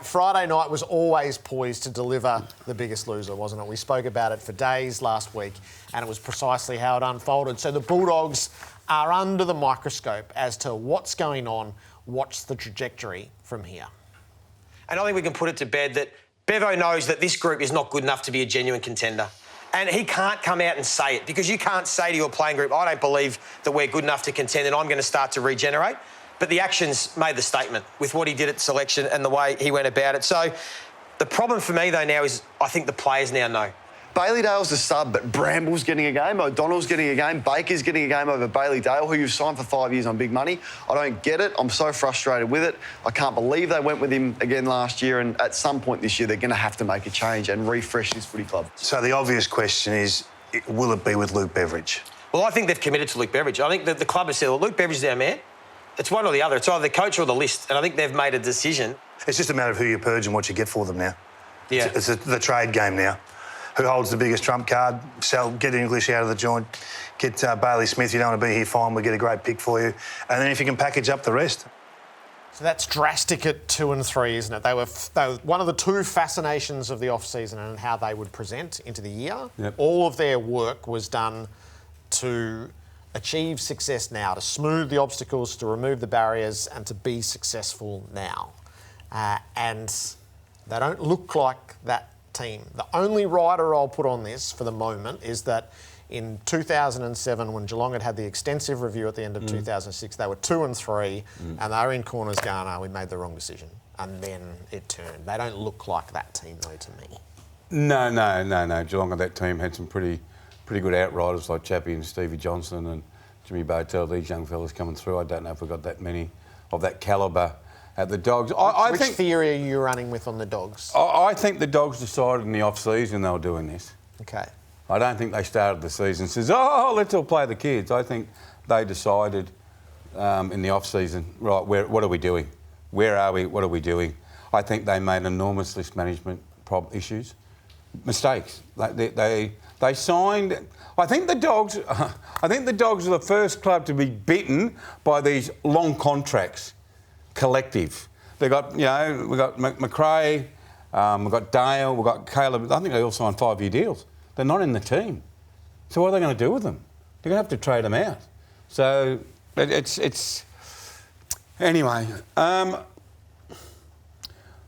Friday night was always poised to deliver the biggest loser, wasn't it? We spoke about it for days last week, and it was precisely how it unfolded. So the Bulldogs are under the microscope as to what's going on, what's the trajectory from here. And I think we can put it to bed that Bevo knows that this group is not good enough to be a genuine contender. And he can't come out and say it, because you can't say to your playing group, I don't believe that we're good enough to contend and I'm going to start to regenerate. But the actions made the statement with what he did at selection and the way he went about it. So the problem for me, though, now is I think the players now know. Bailey Dale's the sub, but Bramble's getting a game, O'Donnell's getting a game, Baker's getting a game over Bailey Dale, who you've signed for 5 years on big money. I don't get it. I'm so frustrated with it. I can't believe they went with him again last year, and at some point this year they're going to have to make a change and refresh this footy club. So the obvious question is, will it be with Luke Beveridge? Well, I think they've committed to Luke Beveridge. I think that the club has said, well, Luke Beveridge is our man. It's one or the other. It's either the coach or the list, and I think they've made a decision. It's just a matter of who you purge and what you get for them now. Yeah. It's the trade game now. Who holds the biggest trump card? Sell, get English out of the joint, get Bailey Smith. You don't want to be here, fine, we'll get a great pick for you. And then if you can package up the rest. So that's drastic at 2 and 3, isn't it? They were one of the two fascinations of the off-season and how they would present into the year. Yep. All of their work was done to achieve success now, to smooth the obstacles, to remove the barriers and to be successful now. And they don't look like that team. The only rider I'll put on this for the moment is that in 2007, when Geelong had the extensive review at the end of 2006, they were 2 and 3, and they were in corners going, oh, we made the wrong decision. And then it turned. They don't look like that team, though, to me. No. Geelong and that team had some pretty good outriders like Chappie and Stevie Johnson and Jimmy Bartell, these young fellas coming through. I don't know if we've got that many of that calibre at the Dogs. Which theory are you running with on the Dogs? I think the Dogs decided in the off-season they were doing this. Okay. I don't think they started the season and says, oh, let's all play the kids. I think they decided in the off-season, right, what are we doing? Where are we? What are we doing? I think they made enormous list management issues, mistakes. They signed. I think the Dogs are the first club to be bitten by these long contracts. Collective. They got, we got McRae, we've got Dale, we've got Caleb. I think they all signed 5-year deals. They're not in the team. So what are they going to do with them? They're going to have to trade them out. So it's anyway.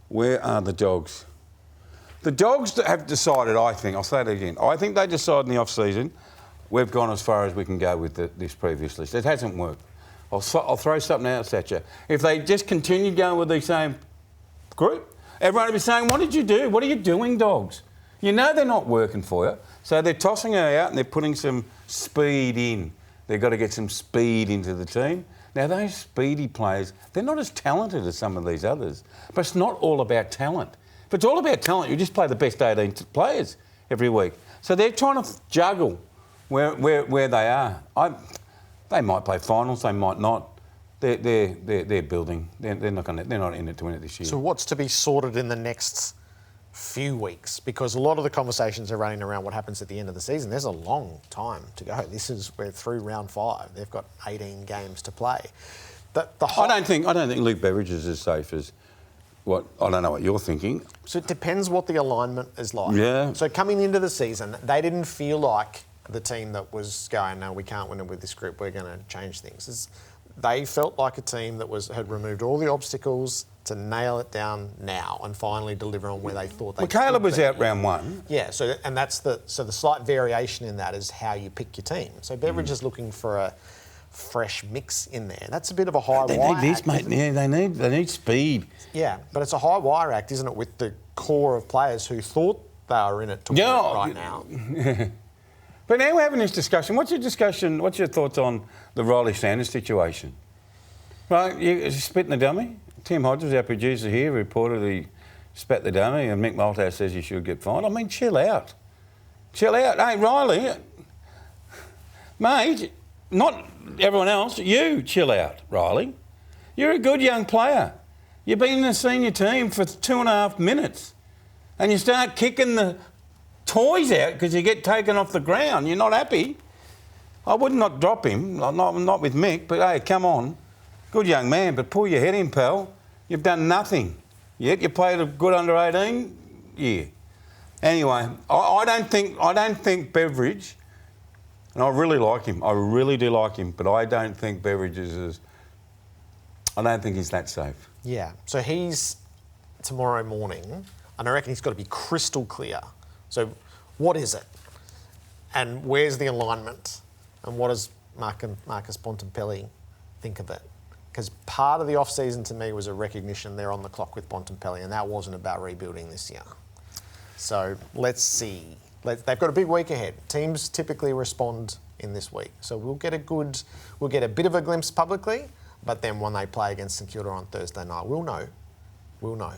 Where are the Dogs? The Dogs have decided, I think, I'll say it again, I think they decided in the off-season, we've gone as far as we can go with this previous list. It hasn't worked. I'll throw something out at you. If they just continued going with the same group, everyone would be saying, what did you do? What are you doing, Dogs? You know they're not working for you. So they're tossing her out and they're putting some speed in. They've got to get some speed into the team. Now, those speedy players, they're not as talented as some of these others. But it's not all about talent. If it's all about talent, you just play the best 18 players every week. So they're trying to juggle where they are. They might play finals, they might not. They're building. They're not in it to win it this year. So what's to be sorted in the next few weeks? Because a lot of the conversations are running around what happens at the end of the season. There's a long time to go. We're through round 5. They've got 18 games to play. I don't think Luke Beveridge is as safe as what. I don't know what you're thinking. So it depends what the alignment is like. Yeah. So coming into the season, they didn't feel like the team that was going, no, we can't win it with this group, we're going to change things. They felt like a team that had removed all the obstacles to nail it down now and finally deliver on where they thought they could. Caleb was out round 1. Yeah, so the slight variation in that is how you pick your team. So Beveridge is looking for a fresh mix in there. That's a bit of a high wire act. They need this, mate. Yeah, they need speed. Yeah, but it's a high wire act, isn't it, with the core of players who thought they were in it to win it right now. But now we're having this discussion. What's your thoughts on the Riley Sanders situation? Right, you spitting the dummy? Tim Hodges, our producer here, reportedly spat the dummy, and Mick Malthouse says you should get fined. I mean, chill out. Chill out. Hey, Riley, mate, not everyone else, you chill out, Riley. You're a good young player. You've been in the senior team for 2.5 minutes and you start kicking the toys out because you get taken off the ground. You're not happy. I would not drop him, not with Mick, but hey, come on. Good young man, but pull your head in, pal. You've done nothing. Yep, you played a good under 18. Yeah. Anyway, I don't think Beveridge, and I really like him. I really do like him, but I don't think Beveridge I don't think he's that safe. Yeah. So he's tomorrow morning, and I reckon he's got to be crystal clear. So what is it? And where's the alignment? And what does Marcus Bontempelli think of it? Because part of the off-season to me was a recognition they're on the clock with Bontempelli, and that wasn't about rebuilding this year. So let's see. They've got a big week ahead. Teams typically respond in this week. So we'll get a bit of a glimpse publicly, but then when they play against St Kilda on Thursday night, we'll know. We'll know.